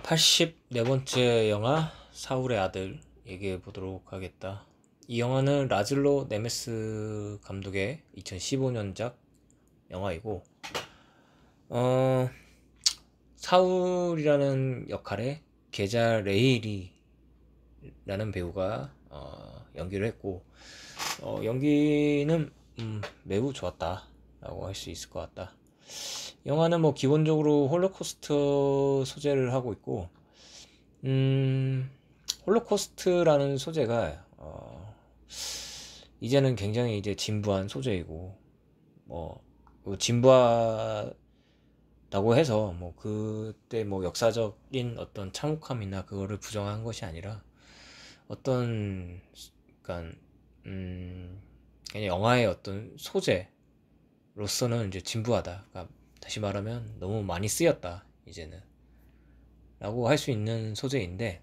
84번째 영화 사울의 아들 얘기해 보도록 하겠다. 이 영화는 라즐로 네메스 감독의 2015년작 영화이고, 어, 사울이라는 역할에 게자 레일이라는 배우가 연기를 했고, 연기는 매우 좋았다라고 할 수 있을 것 같다. 영화는 뭐 기본적으로 홀로코스트 소재를 하고 있고, 음, 홀로코스트라는 소재가 이제는 굉장히 이제 진부한 소재이고, 뭐 진부하다고 해서 뭐 그때 뭐 역사적인 어떤 참혹함이나 그거를 부정한 것이 아니라 어떤, 그러니까 그냥 영화의 어떤 소재로서는 이제 진부하다. 그러니까 다시 말하면 너무 많이 쓰였다 이제는 라고 할 수 있는 소재인데,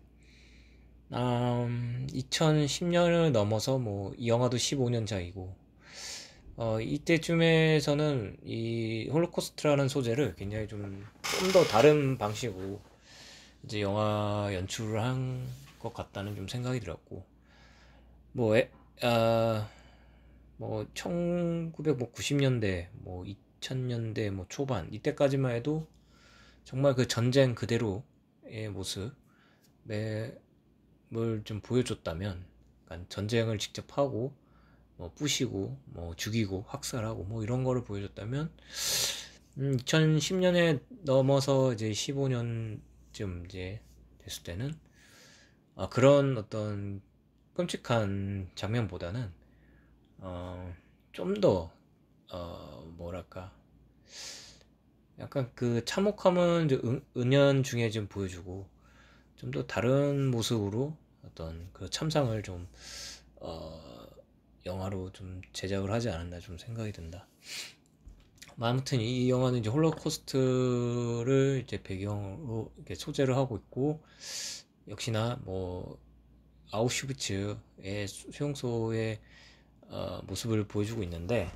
2010년을 넘어서 뭐 이 영화도 15년 차이고, 이때쯤에서는 이 홀로코스트라는 소재를 굉장히 좀 더 다른 방식으로 이제 영화 연출을 한 것 같다는 좀 생각이 들었고, 뭐, 뭐 1990년대 뭐 2000년대 뭐 초반 이때까지만 해도 정말 그 전쟁 그대로의 모습을 좀 보여줬다면, 그러니까 전쟁을 직접 하고 뭐 부시고 뭐 죽이고 학살하고 뭐 이런 거를 보여줬다면, 2010년에 넘어서 이제 15년쯤 이제 됐을 때는 그런 어떤 끔찍한 장면보다는 좀 더 뭐랄까, 약간 그 참혹함은 이제 은연중에 좀 보여주고, 좀 더 다른 모습으로 어떤 그 참상을 좀 어, 영화로 좀 제작을 하지 않았나 좀 생각이 든다. 아무튼 이 영화는 이제 홀로코스트를 이제 배경으로 이렇게 소재를 하고 있고, 역시나 뭐 아우슈비츠의 수용소의 모습을 보여주고 있는데,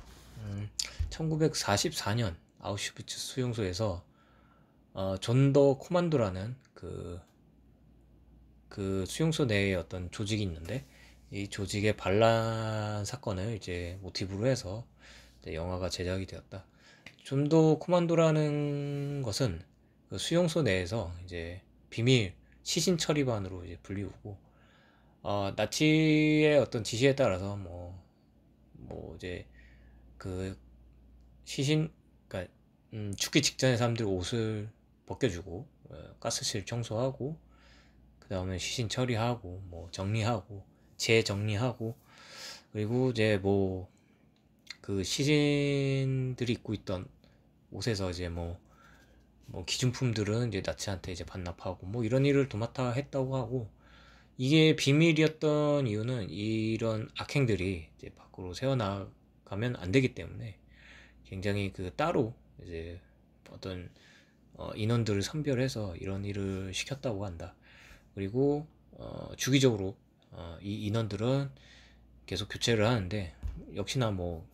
1944년 아우슈비츠 수용소에서 존더 코만도라는 그 수용소 내에 어떤 조직이 있는데, 이 조직의 반란 사건을 이제 모티브로 해서 이제 영화가 제작이 되었다. 존더 코만도라는 것은 그 수용소 내에서 이제 비밀 시신 처리반으로 이제 불리우고, 나치의 어떤 지시에 따라서 뭐 이제 그 시신, 그러니까 죽기 직전에 사람들 옷을 벗겨주고, 가스실 청소하고, 그 다음에 시신 처리하고 뭐 정리하고 재정리하고, 그리고 이제 뭐 그 시신들이 입고 있던 옷에서 이제 뭐 기준품들은 이제 나치한테 이제 반납하고 뭐 이런 일을 도맡아 했다고 하고, 이게 비밀이었던 이유는 이런 악행들이 이제 밖으로 새어나가면 안 되기 때문에 굉장히 그 따로 이제 어떤 인원들을 선별해서 이런 일을 시켰다고 한다. 그리고 주기적으로 이 인원들은 계속 교체를 하는데, 역시나 뭐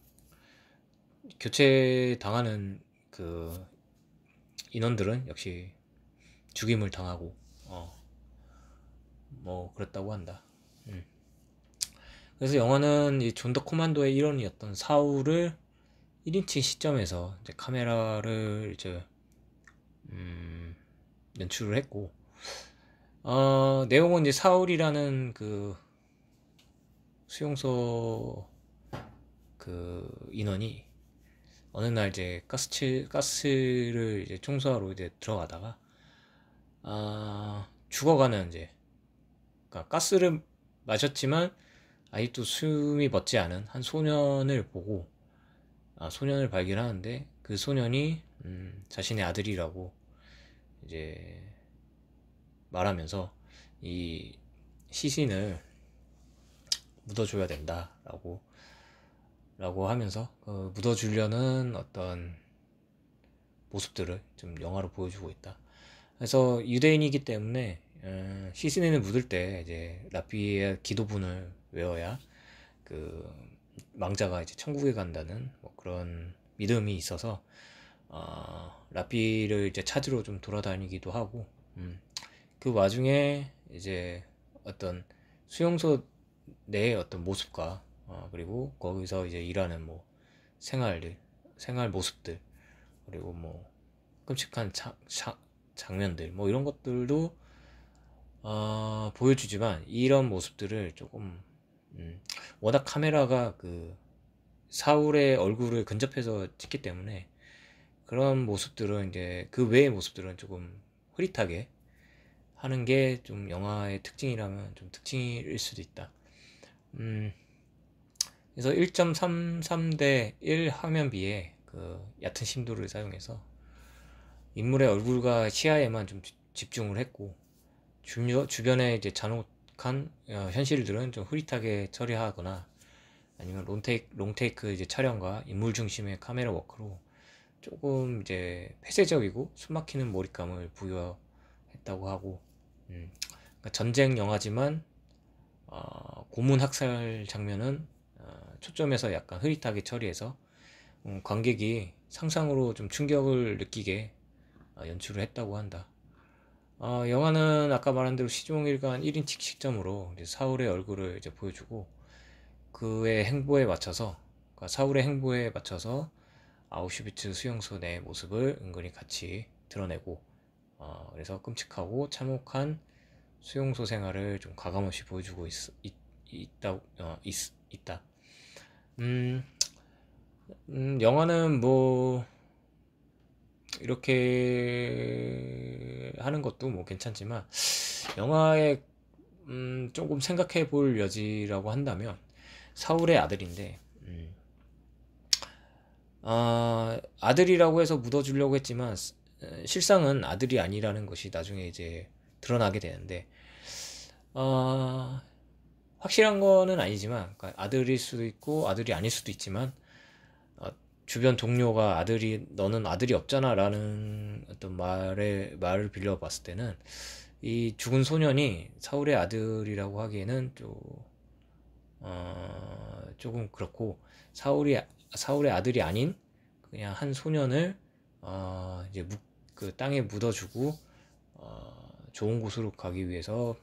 교체 당하는 그 인원들은 역시 죽임을 당하고 뭐 그랬다고 한다. 그래서 영화는 이 존더 코만도의 일원이었던 사울을 1인칭 시점에서 이제 카메라를 이제 연출을 했고, 내용은 이제 사울이라는 그 수용소 그 인원이 어느 날 이제 가스를 이제 청소하러 이제 들어가다가 죽어가는 이제, 그러니까 가스를 마셨지만 아직도 숨이 멎지 않은 한 소년을 보고, 소년을 발견하는데 그 소년이 자신의 아들이라고 이제 말하면서 이 시신을 묻어줘야 된다라고 하면서 묻어주려는 어떤 모습들을 좀 영화로 보여주고 있다. 그래서 유대인이기 때문에 시신을 묻을 때 이제 라삐의 기도문을 외워야 그 망자가 이제 천국에 간다는 뭐 그런 믿음이 있어서 라삐를 이제 찾으러 좀 돌아다니기도 하고, 그 와중에 이제 어떤 수용소 내의 어떤 모습과 그리고 거기서 이제 일하는 뭐 생활 모습들, 그리고 뭐 끔찍한 장면들, 뭐 이런 것들도 보여주지만, 이런 모습들을 조금 워낙 카메라가 그 사울의 얼굴을 근접해서 찍기 때문에 그런 모습들은, 이제 그 외의 모습들은 조금 흐릿하게 하는 게 좀 영화의 특징이라면 좀 특징일 수도 있다. 그래서 1.33 대 1 화면비에 그 얕은 심도를 사용해서 인물의 얼굴과 시야에만 좀 집중을 했고, 주변에 이제 잔혹한 현실들은 좀 흐릿하게 처리하거나, 아니면 롱테이크 이제 촬영과 인물 중심의 카메라 워크로 조금 이제 폐쇄적이고 숨막히는 몰입감을 부여했다고 하고, 그러니까 전쟁 영화지만 고문 학살 장면은 초점에서 약간 흐릿하게 처리해서 관객이 상상으로 좀 충격을 느끼게 연출을 했다고 한다. 영화는 아까 말한 대로 시종일관 1인칭 시점으로 이제 사울의 얼굴을 이제 보여주고, 그의 행보에 맞춰서, 그러니까 사울의 행보에 맞춰서 아우슈비츠 수용소 내 모습을 은근히 같이 드러내고, 그래서 끔찍하고 참혹한 수용소 생활을 좀 가감없이 보여주고 있다. 음, 영화는 뭐 이렇게 하는 것도 뭐 괜찮지만, 영화에 조금 생각해 볼 여지라고 한다면, 사울의 아들인데, 아들이라고 해서 묻어주려고 했지만 실상은 아들이 아니라는 것이 나중에 이제 드러나게 되는데, 확실한 거는 아니지만, 그러니까 아들일 수도 있고 아들이 아닐 수도 있지만, 주변 동료가 너는 아들이 없잖아 라는 어떤 말을 빌려봤을 때는, 이 죽은 소년이 사울의 아들이라고 하기에는 조금 그렇고, 사울의 아들이 아닌 그냥 한 소년을 이제 그 땅에 묻어주고 좋은 곳으로 가기 위해서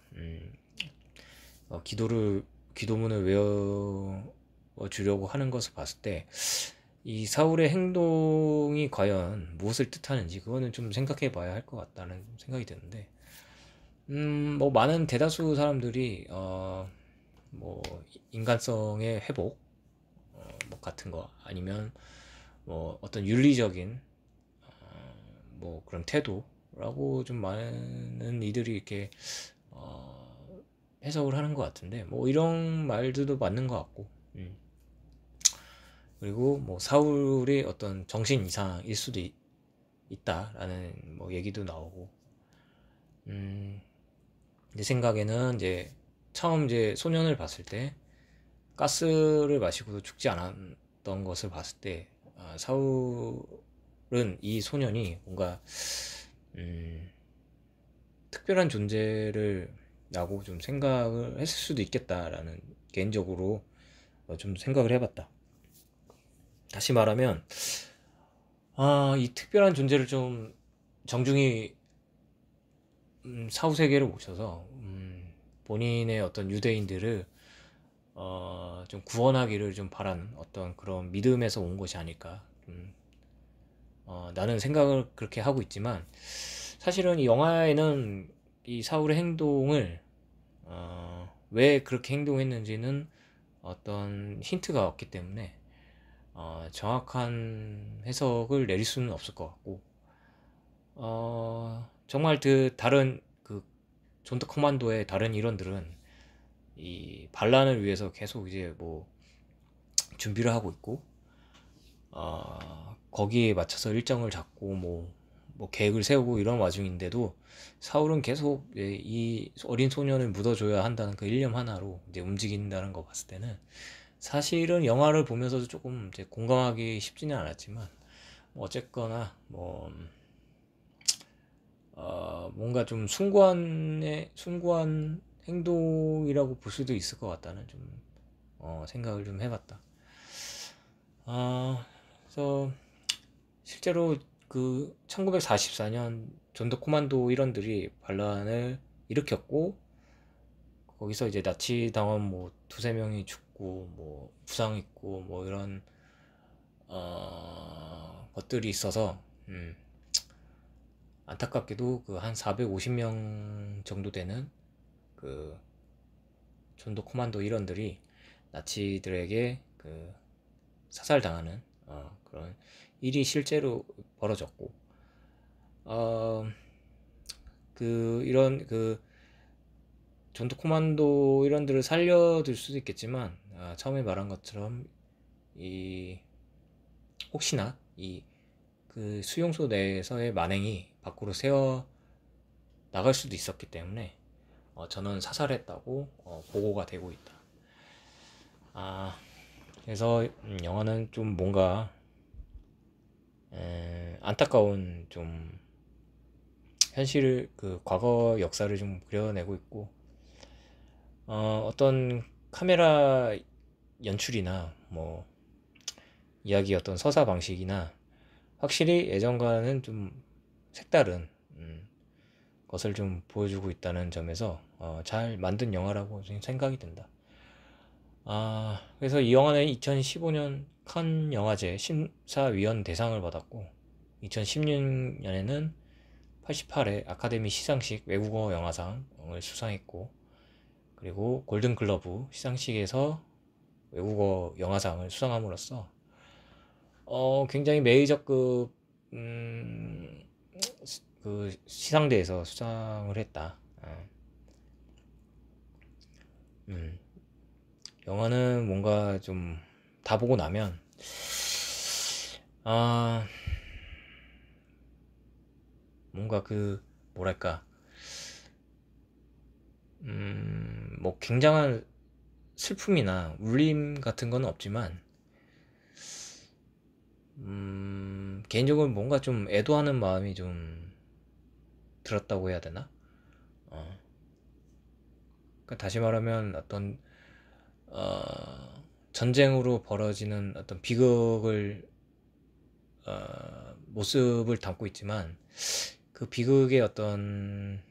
기도문을 외워 주려고 하는 것을 봤을 때, 이 사울의 행동이 과연 무엇을 뜻하는지, 그거는 좀 생각해 봐야 할 것 같다는 생각이 드는데, 뭐 많은 대다수 사람들이 뭐 인간성의 회복 뭐 같은 거, 아니면 뭐 어떤 윤리적인 뭐 그런 태도라고 좀 많은 이들이 이렇게 해석을 하는 것 같은데, 뭐 이런 말들도 맞는 것 같고, 그리고 뭐 사울이 어떤 정신 이상일 수도 있다라는 뭐 얘기도 나오고, 내 생각에는 이제 처음 이제 소년을 봤을 때 가스를 마시고도 죽지 않았던 것을 봤을 때, 사울은 이 소년이 뭔가 특별한 존재를 라고 좀 생각을 했을 수도 있겠다라는, 개인적으로 좀 생각을 해봤다. 다시 말하면, 이 특별한 존재를 좀 정중히 사후세계로 모셔서 본인의 어떤 유대인들을 좀 구원하기를 좀 바라는 어떤 그런 믿음에서 온 것이 아닐까, 나는 생각을 그렇게 하고 있지만, 사실은 이 영화에는 이 사울의 행동을 왜 그렇게 행동했는지는 어떤 힌트가 없기 때문에 정확한 해석을 내릴 수는 없을 것 같고, 정말 그 다른 그 존트 커만도의 다른 일원들은 이 반란을 위해서 계속 이제 뭐 준비를 하고 있고, 거기에 맞춰서 일정을 잡고 뭐 계획을 세우고 이런 와중인데도, 사울은 계속 이 어린 소년을 묻어줘야 한다는 그 일념 하나로 이제 움직인다는 거 봤을 때는, 사실은 영화를 보면서도 조금 이제 공감하기 쉽지는 않았지만, 뭐 어쨌거나 뭐 뭔가 좀 숭고한 행동이라고 볼 수도 있을 것 같다는 좀 생각을 좀 해봤다. 그래서 실제로 그 1944년 존드 코만도 일원들이 반란을 일으켰고, 거기서 이제 나치 당원 뭐 두세 명이 죽고 뭐 부상 있고 뭐 이런 것들이 있어서 안타깝게도 그 한 450명 정도 되는 그 전도 코만도 일원들이 나치들에게 그 사살당하는 그런 일이 실제로 벌어졌고, 어, 이런 전투 코만도 일원들을 살려둘 수도 있겠지만, 처음에 말한 것처럼 이 혹시나 이 그 수용소 내에서의 만행이 밖으로 새어 나갈 수도 있었기 때문에 저는 사살했다고 보고가 되고 있다. 그래서 영화는 좀 뭔가 안타까운 좀 현실을, 그 과거 역사를 좀 그려내고 있고, 어떤 카메라 연출이나 뭐 이야기 어떤 서사 방식이나 확실히 예전과는 좀 색다른 것을 좀 보여주고 있다는 점에서 잘 만든 영화라고 생각이 든다. 그래서 이 영화는 2015년 칸 영화제 심사위원 대상을 받았고, 2016년에는 88회 아카데미 시상식 외국어 영화상을 수상했고, 그리고 골든글러브 시상식에서 외국어 영화상을 수상함으로써 굉장히 메이저급 그 시상대에서 수상을 했다. 영화는 뭔가 좀 다 보고 나면 뭔가 그 뭐랄까 뭐 굉장한 슬픔이나 울림 같은 건 없지만 개인적으로 뭔가 좀 애도하는 마음이 좀 들었다고 해야 되나? 그러니까 다시 말하면 어떤 전쟁으로 벌어지는 어떤 비극을 모습을 담고 있지만, 그 비극의 어떤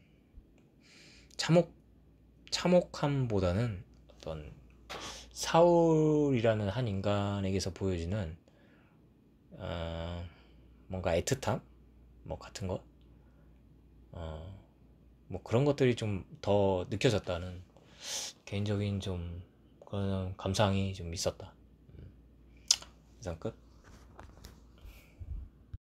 참혹함보다는 어떤 사울이라는 한 인간에게서 보여지는 뭔가 애틋함 뭐 같은 것, 뭐 그런 것들이 좀 더 느껴졌다는 개인적인 좀 그런 감상이 좀 있었다. 이상 끝.